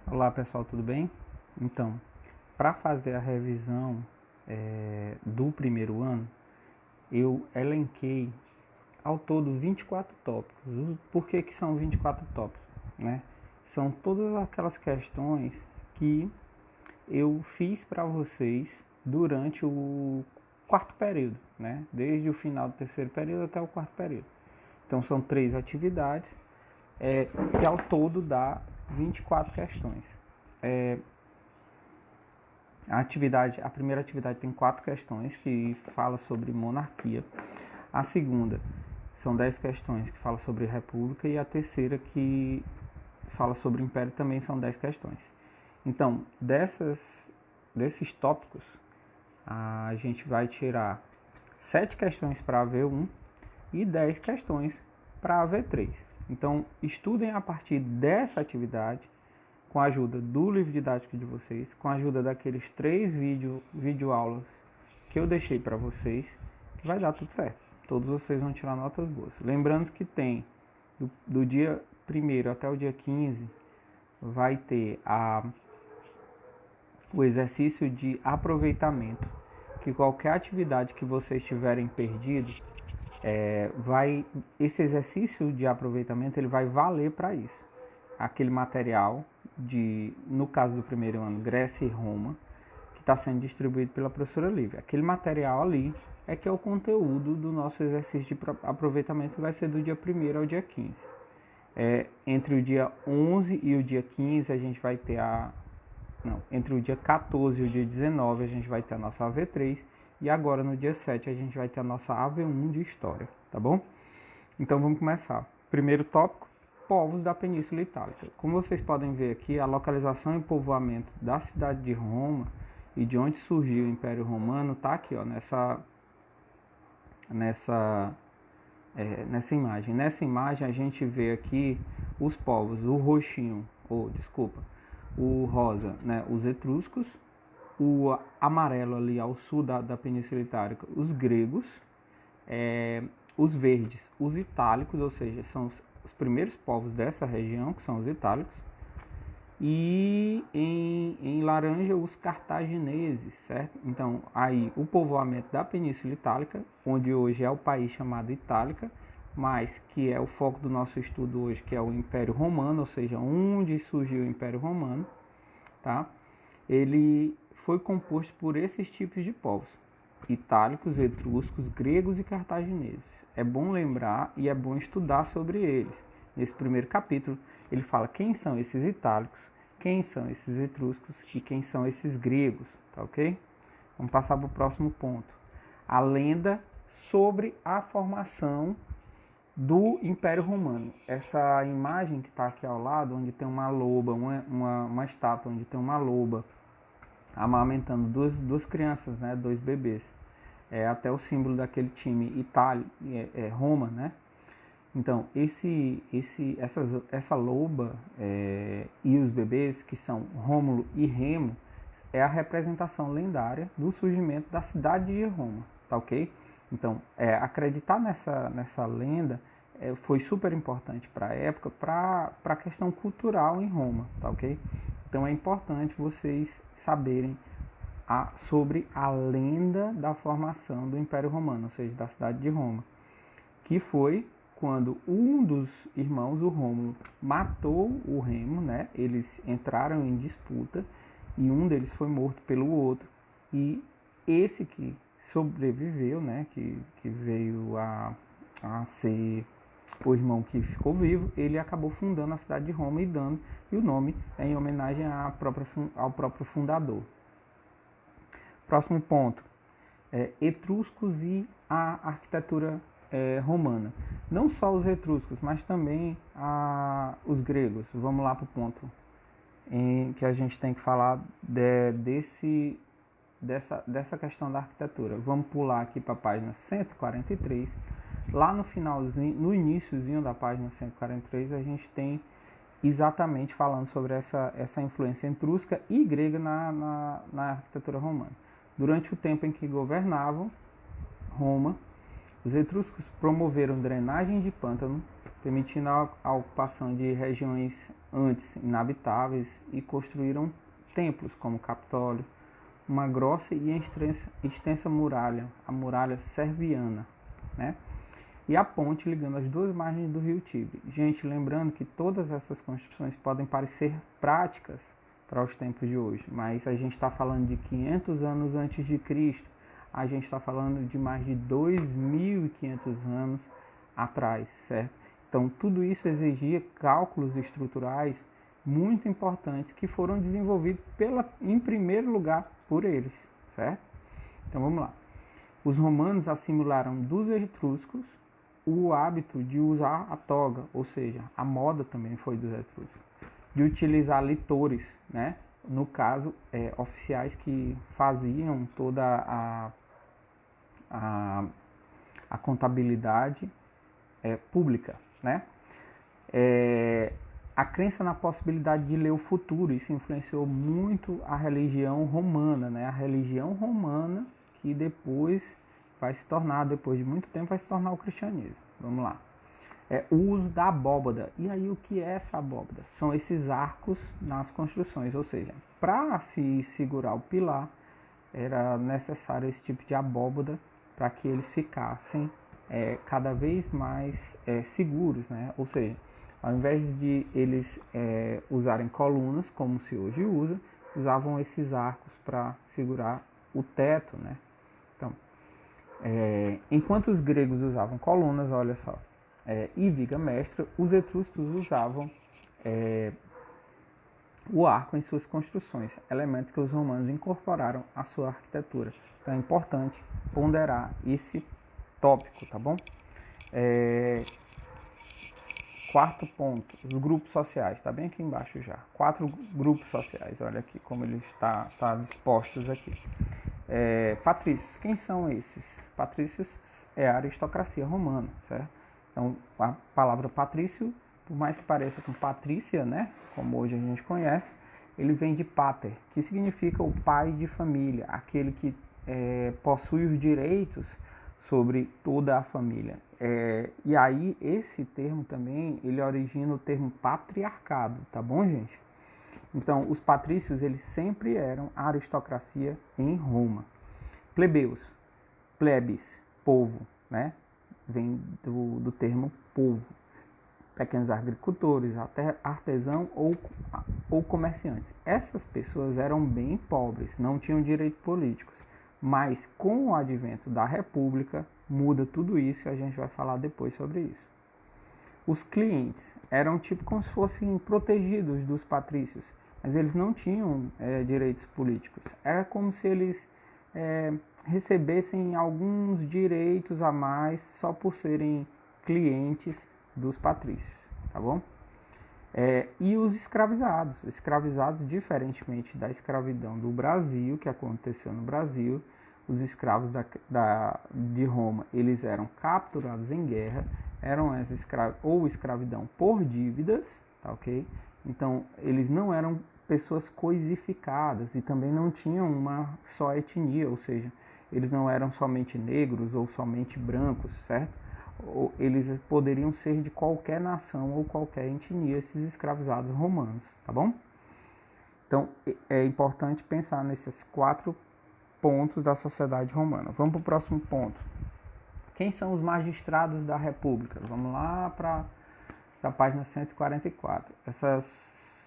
Olá pessoal, tudo bem? Então, para fazer a revisão do primeiro ano, eu elenquei ao todo 24 tópicos. Por que são 24 tópicos? Né? São todas aquelas questões que eu fiz para vocês durante o quarto período, né? Desde o final do terceiro período até o quarto período. Então são 3 atividades, que ao todo dá 24 questões. A primeira atividade tem 4 questões que fala sobre monarquia. A segunda são 10 questões que fala sobre república e a terceira que fala sobre império também são 10 questões. Então, desses tópicos, a gente vai tirar 7 questões para a V1 e 10 questões para a V3. Então, estudem a partir dessa atividade com a ajuda do livro didático de vocês, com a ajuda daqueles 3 videoaulas que eu deixei para vocês, que vai dar tudo certo. Todos vocês vão tirar notas boas. Lembrando que tem do dia 1º até o dia 15, vai ter o exercício de aproveitamento, que qualquer atividade que vocês tiverem perdido, esse exercício de aproveitamento ele vai valer para isso. Aquele material no caso do primeiro ano, Grécia e Roma, que está sendo distribuído pela professora Lívia. Aquele material ali é que é o conteúdo do nosso exercício de aproveitamento, que vai ser do dia 1º ao dia 15. Entre o dia 11 e o dia 15 a gente vai ter entre o dia 14 e o dia 19 a gente vai ter a nossa AV3 e agora no dia 7 a gente vai ter a nossa AV1 de História, tá bom? Então vamos começar. Primeiro tópico, povos da Península Itálica. Como vocês podem ver aqui, a localização e povoamento da cidade de Roma e de onde surgiu o Império Romano está aqui, ó, nessa imagem. Nessa imagem a gente vê aqui os povos, o roxinho, o rosa, né, os etruscos, o amarelo ali ao sul da Península Itálica, os gregos, os verdes, os itálicos, ou seja, são os primeiros povos dessa região, que são os itálicos, e em laranja os cartagineses, certo? Então, aí o povoamento da Península Itálica, onde hoje é o país chamado Itálica, mas que é o foco do nosso estudo hoje, que é o Império Romano, ou seja, onde surgiu o Império Romano, tá? Ele foi composto por esses tipos de povos: itálicos, etruscos, gregos e cartagineses. É bom lembrar e é bom estudar sobre eles. Nesse primeiro capítulo, ele fala quem são esses itálicos, quem são esses etruscos e quem são esses gregos, tá ok? Vamos passar para o próximo ponto. A lenda sobre a formação do Império Romano. Essa imagem que está aqui ao lado, onde tem uma loba, uma estátua onde tem uma loba amamentando duas crianças, né, 2 bebês. Até o símbolo daquele time Itália, Roma, né? Então, essa loba e os bebês, que são Rômulo e Remo, é a representação lendária do surgimento da cidade de Roma, tá ok? Então, acreditar nessa lenda foi super importante para a época, para a questão cultural em Roma, tá ok? Então é importante vocês saberem sobre a lenda da formação do Império Romano, ou seja, da cidade de Roma, que foi quando um dos irmãos, o Rômulo, matou o Remo, né? Eles entraram em disputa e um deles foi morto pelo outro, e esse que sobreviveu, né, que veio a ser o irmão que ficou vivo, ele acabou fundando a cidade de Roma e o nome é em homenagem ao próprio fundador. Próximo ponto, etruscos e a arquitetura romana. Não só os etruscos, mas também os gregos. Vamos lá para o ponto em que a gente tem que falar dessa questão da arquitetura. Vamos pular aqui para a página 143. Lá no finalzinho, no iníciozinho da página 143, a gente tem exatamente falando sobre essa influência etrusca e grega na arquitetura romana. Durante o tempo em que governavam Roma, Os etruscos promoveram drenagem de pântano, permitindo a ocupação de regiões antes inabitáveis e construíram templos como o Capitólio, uma grossa e extensa muralha, a muralha serviana, né? E a ponte ligando as duas margens do rio Tibre. Gente, lembrando que todas essas construções podem parecer práticas para os tempos de hoje, mas a gente está falando de 500 anos antes de Cristo, a gente está falando de mais de 2.500 anos atrás, certo? Então, tudo isso exigia cálculos estruturais muito importantes que foram desenvolvidos em primeiro lugar por eles, certo? Então, vamos lá. Os romanos assimilaram dos etruscos o hábito de usar a toga, ou seja, a moda também foi dos etruscos, de utilizar litores, né? No caso, oficiais que faziam toda a contabilidade pública, né? A crença na possibilidade de ler o futuro, isso influenciou muito a religião romana, né? A religião romana que depois de muito tempo, vai se tornar o cristianismo. Vamos lá. O uso da abóbada. E aí, o que é essa abóbada? São esses arcos nas construções, ou seja, para se segurar o pilar, era necessário esse tipo de abóbada para que eles ficassem cada vez mais seguros, né? Ou seja, ao invés de eles usarem colunas, como se hoje usa, usavam esses arcos para segurar o teto, né? Então, enquanto os gregos usavam colunas, olha só, e viga mestra, os etruscos usavam o arco em suas construções, elemento que os romanos incorporaram à sua arquitetura. Então é importante ponderar esse tópico, tá bom? Quarto ponto, os grupos sociais, está bem aqui embaixo já. 4 grupos sociais, olha aqui como eles estão dispostos aqui. Patrícios, quem são esses? Patrícios é a aristocracia romana, certo? Então, a palavra patrício, por mais que pareça com patrícia, né, como hoje a gente conhece, ele vem de pater, que significa o pai de família, aquele que possui os direitos sobre toda a família. E aí, esse termo também, ele origina o termo patriarcado, tá bom, gente? Então, os patrícios, eles sempre eram a aristocracia em Roma. Plebeus, plebes, povo, né? Vem do termo povo. Pequenos agricultores, artesão ou comerciantes. Essas pessoas eram bem pobres, não tinham direitos políticos. Mas com o advento da República, muda tudo isso e a gente vai falar depois sobre isso. Os clientes eram tipo como se fossem protegidos dos patrícios, mas eles não tinham direitos políticos. Era como se eles recebessem alguns direitos a mais só por serem clientes dos patrícios, tá bom? E os escravizados, diferentemente da escravidão do Brasil, que aconteceu no Brasil, os escravos de Roma, eles eram capturados em guerra, eram ou escravidão por dívidas, tá ok? Então, eles não eram pessoas coisificadas e também não tinham uma só etnia, ou seja, eles não eram somente negros ou somente brancos, certo? Eles poderiam ser de qualquer nação ou qualquer etnia, esses escravizados romanos, tá bom? Então, é importante pensar nesses 4 pontos da sociedade romana. Vamos para o próximo ponto. Quem são os magistrados da República? Vamos lá para a página 144. Essas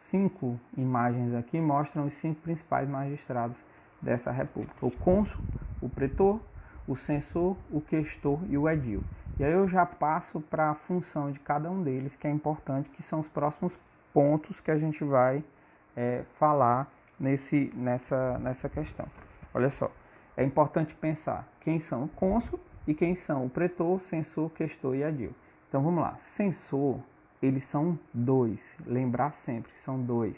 5 imagens aqui mostram os 5 principais magistrados dessa república. O cônsul, o pretor, o censor, o questor e o edil. E aí eu já passo para a função de cada um deles, que é importante, que são os próximos pontos que a gente vai falar nessa questão. Olha só, é importante pensar quem são o cônsul e quem são o pretor, censor, questor e edil. Então vamos lá, censor, eles são 2, lembrar sempre, são 2.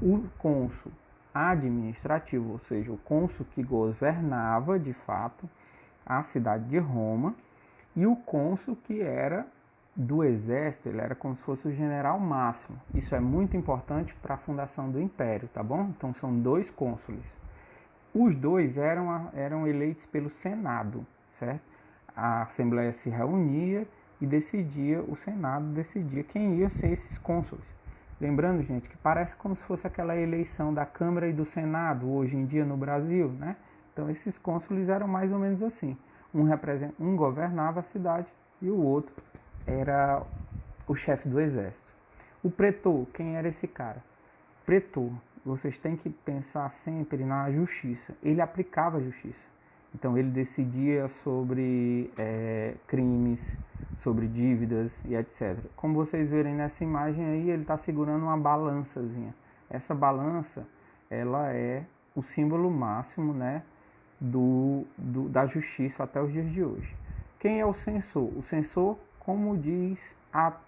O cônsul administrativo, ou seja, o cônsul que governava de fato a cidade de Roma, e o cônsul que era do exército, ele era como se fosse o general máximo. Isso é muito importante para a fundação do império, tá bom? Então são 2 cônsules. Os 2 eram eleitos pelo Senado, certo? a Assembleia se reunia e decidia, o Senado decidia quem ia ser esses cônsules. Lembrando, gente, que parece como se fosse aquela eleição da Câmara e do Senado hoje em dia no Brasil, né? Então esses cônsules eram mais ou menos assim. Um governava a cidade e o outro era o chefe do exército. O pretor, quem era esse cara? Pretor, vocês têm que pensar sempre na justiça. Ele aplicava a justiça. Então ele decidia sobre crimes, sobre dívidas e etc. Como vocês verem nessa imagem aí, ele está segurando uma balançazinha. Essa balança, ela é o símbolo máximo, né, da justiça até os dias de hoje. Quem é o censor? O censor, como diz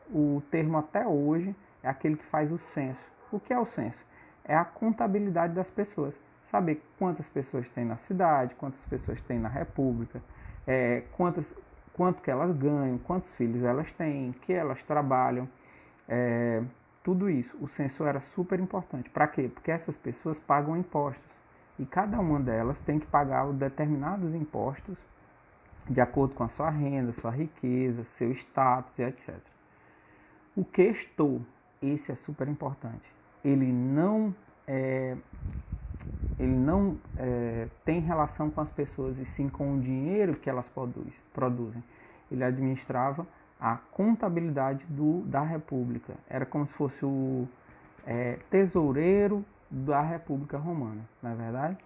o termo até hoje, é aquele que faz o censo. O que é o censo? É a contabilidade das pessoas. Saber quantas pessoas tem na cidade, quantas pessoas tem na república, quanto que elas ganham, quantos filhos elas têm, que elas trabalham, tudo isso. O censo era super importante. Para quê? Porque essas pessoas pagam impostos. E cada uma delas tem que pagar determinados impostos de acordo com a sua renda, sua riqueza, seu status e etc. O questor, esse é super importante. Ele não tem relação com as pessoas e sim com o dinheiro que elas produzem. Ele administrava a contabilidade da República. Era como se fosse o tesoureiro da República Romana, não é verdade?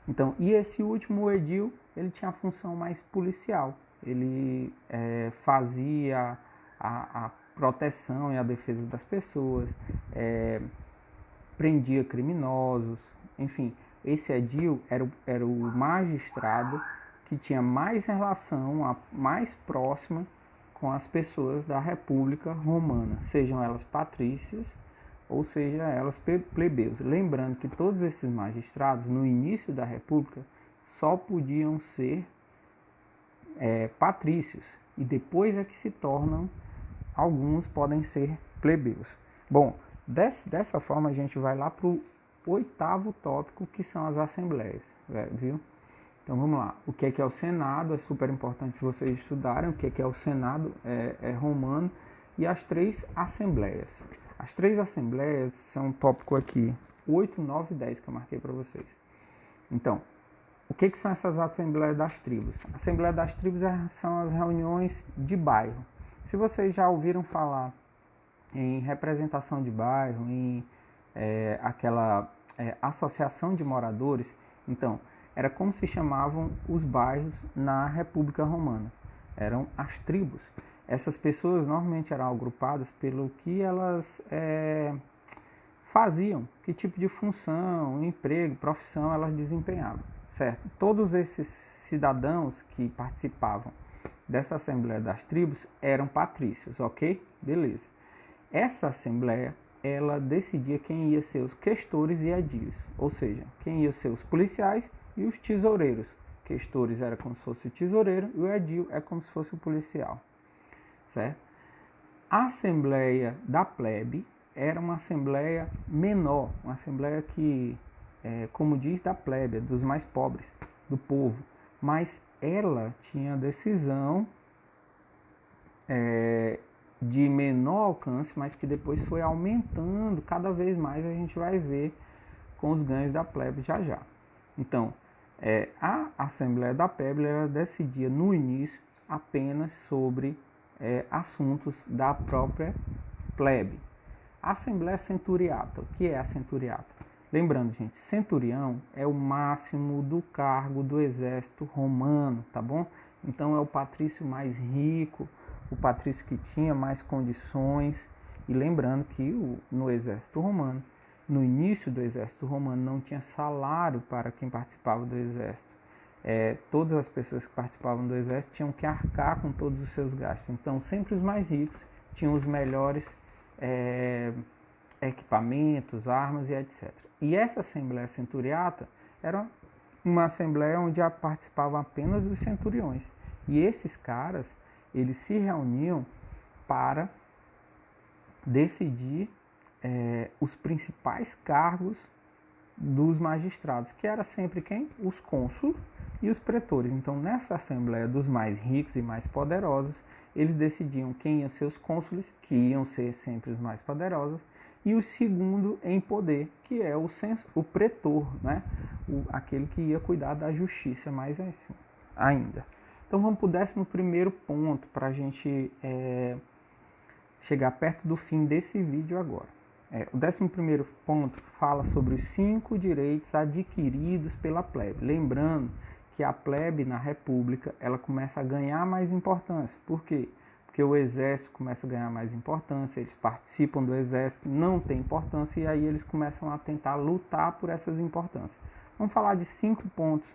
Então, e esse último, o edil, ele tinha a função mais policial. Ele fazia a proteção e a defesa das pessoas, prendia criminosos, enfim. Esse edil era o magistrado que tinha mais relação, mais próxima com as pessoas da República Romana, sejam elas patrícias ou seja elas plebeus. Lembrando que todos esses magistrados, no início da República, só podiam ser patrícios, e depois é que se tornam, alguns podem ser plebeus. Bom, dessa forma a gente vai lá para o 8º tópico, que são as assembleias, viu? Então vamos lá. O que é o Senado? É super importante vocês estudarem o que é o Senado romano, e as 3 assembleias. As 3 assembleias são um tópico aqui 8, 9 e 10 que eu marquei para vocês. Então, o que são essas assembleias das tribos? A Assembleia das Tribos são as reuniões de bairro. Se vocês já ouviram falar em representação de bairro, em aquela associação de moradores, então, era como se chamavam os bairros na República Romana. Eram as tribos. Essas pessoas normalmente eram agrupadas pelo que elas faziam, que tipo de função, emprego, profissão elas desempenhavam, certo? Todos esses cidadãos que participavam dessa Assembleia das Tribos eram patrícios, ok? Beleza. Essa Assembleia, ela decidia quem ia ser os questores e edis, ou seja, quem ia ser os policiais e os tesoureiros. Questores era como se fosse o tesoureiro e o edil é como se fosse o policial, certo? A Assembleia da Plebe era uma assembleia menor, uma assembleia que, como diz, da plebe, dos mais pobres, do povo, mas ela tinha decisão de menor alcance, mas que depois foi aumentando cada vez mais, a gente vai ver com os ganhos da plebe já já. Então, a Assembleia da Plebe ela decidia no início apenas sobre assuntos da própria plebe. A Assembleia Centuriata, o que é a Centuriata? Lembrando, gente, centurião é o máximo do cargo do exército romano, tá bom? Então é o patrício mais rico, o patrício que tinha mais condições. E lembrando que no exército romano, no início do exército romano, não tinha salário para quem participava do exército. Todas as pessoas que participavam do exército tinham que arcar com todos os seus gastos. Então sempre os mais ricos tinham os melhores equipamentos, armas e etc. E essa Assembleia Centuriata era uma assembleia onde participavam apenas os centuriões. E esses caras, eles se reuniam para decidir os principais cargos dos magistrados, que era sempre quem? Os cônsules e os pretores. Então, nessa assembleia dos mais ricos e mais poderosos, eles decidiam quem iam ser os cônsules, que iam ser sempre os mais poderosos, e o segundo em poder, que é o pretor, né? Aquele que ia cuidar da justiça mais assim, ainda. Então vamos para o 11º ponto, para a gente chegar perto do fim desse vídeo agora. O 11º ponto fala sobre os 5 direitos adquiridos pela plebe. Lembrando que a plebe na república, ela começa a ganhar mais importância. Por quê? Porque o exército começa a ganhar mais importância, eles participam do exército, não tem importância, e aí eles começam a tentar lutar por essas importâncias. Vamos falar de 5 pontos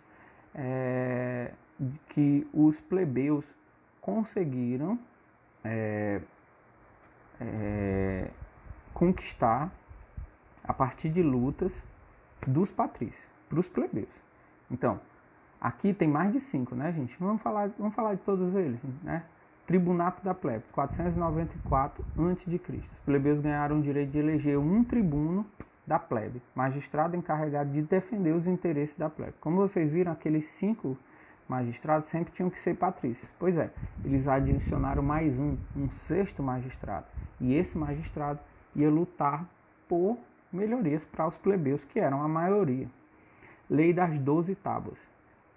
que os plebeus conseguiram conquistar a partir de lutas dos patrícios, para os plebeus. Então, aqui tem mais de 5, né, gente? Vamos falar de todos eles, né? Tribunato da plebe, 494 a.C. Os plebeus ganharam o direito de eleger um tribuno da plebe, magistrado encarregado de defender os interesses da plebe. Como vocês viram, aqueles 5 magistrados sempre tinham que ser patrícios. Pois é, eles adicionaram mais um 6º magistrado. E esse magistrado ia lutar por melhorias para os plebeus, que eram a maioria. Lei das 12 tábuas,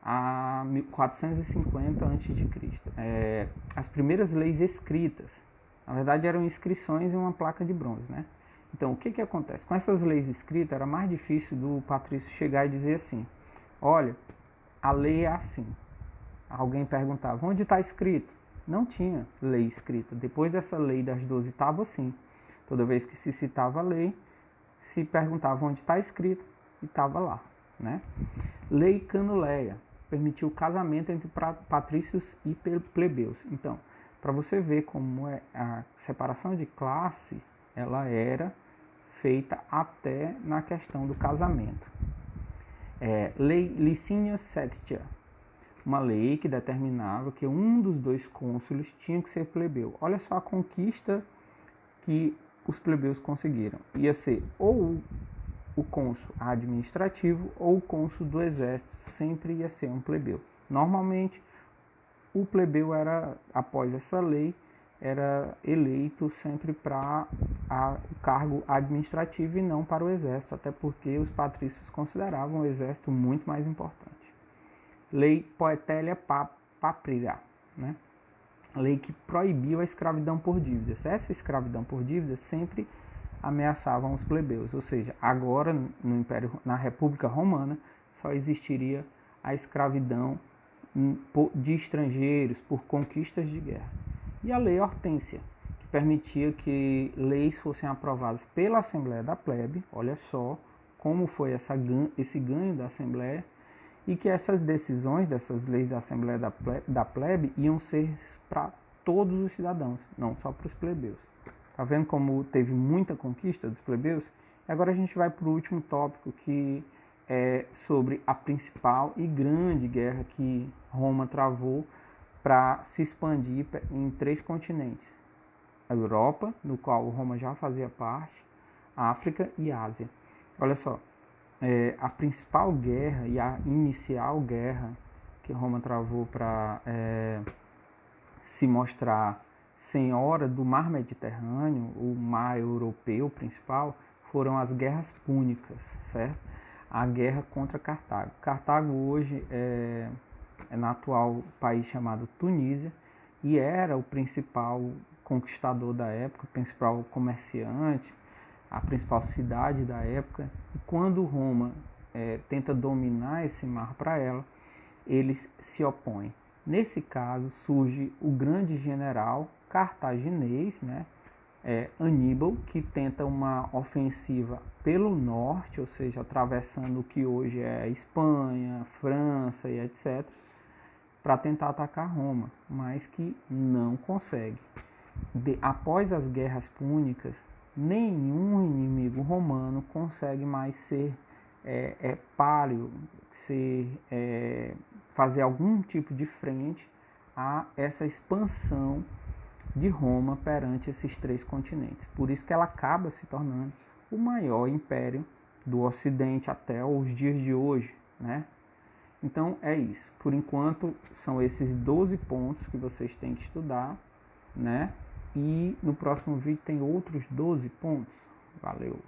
a 450 a.C. As primeiras leis escritas, na verdade eram inscrições em uma placa de bronze, né? Então, o que acontece? Com essas leis escritas, era mais difícil do patrício chegar e dizer assim, olha, a lei é assim. Alguém perguntava, onde está escrito? Não tinha lei escrita. Depois dessa lei das 12 tábuas, sim. Toda vez que se citava a lei, se perguntava onde está escrito e estava lá, né? Lei Canuleia permitiu o casamento entre patrícios e plebeus. Então, para você ver como a separação de classe, ela era feita até na questão do casamento. Lei Licínia Sextia, uma lei que determinava que um dos 2 cônsules tinha que ser plebeu. Olha só a conquista que os plebeus conseguiram. Ia ser ou o cônsul administrativo ou o cônsul do exército, sempre ia ser um plebeu. Normalmente, o plebeu era, após essa lei, era eleito sempre para o cargo administrativo e não para o exército, até porque os patrícios consideravam o exército muito mais importante. Lei Poetélia Paprira, né? Lei que proibiu a escravidão por dívidas. Essa escravidão por dívidas sempre ameaçavam os plebeus, ou seja, agora na República Romana só existiria a escravidão de estrangeiros por conquistas de guerra. E a Lei Hortência, que permitia que leis fossem aprovadas pela Assembleia da Plebe, olha só como foi esse ganho da Assembleia, e que essas decisões dessas leis da Assembleia da Plebe iam ser para todos os cidadãos, não só para os plebeus. Tá vendo como teve muita conquista dos plebeus? E agora a gente vai para o último tópico, que é sobre a principal e grande guerra que Roma travou para se expandir em 3 continentes. A Europa, no qual Roma já fazia parte, a África e a Ásia. Olha só, a principal guerra e a inicial guerra que Roma travou para se mostrar senhora do mar Mediterrâneo, o mar europeu principal, foram as guerras púnicas, certo? A guerra contra Cartago. Cartago hoje é no atual país chamado Tunísia e era o principal conquistador da época, o principal comerciante, a principal cidade da época. E quando Roma tenta dominar esse mar para ela, eles se opõem. Nesse caso surge o grande general cartaginês, né, Aníbal, que tenta uma ofensiva pelo norte, ou seja, atravessando o que hoje é Espanha, França e etc., para tentar atacar Roma, mas que não consegue. Após as guerras púnicas, nenhum inimigo romano consegue mais ser páreo, fazer algum tipo de frente a essa expansão de Roma perante esses 3 continentes. Por isso que ela acaba se tornando o maior império do Ocidente até os dias de hoje, né? Então é isso. Por enquanto são esses 12 pontos que vocês têm que estudar, né? E no próximo vídeo tem outros 12 pontos. Valeu!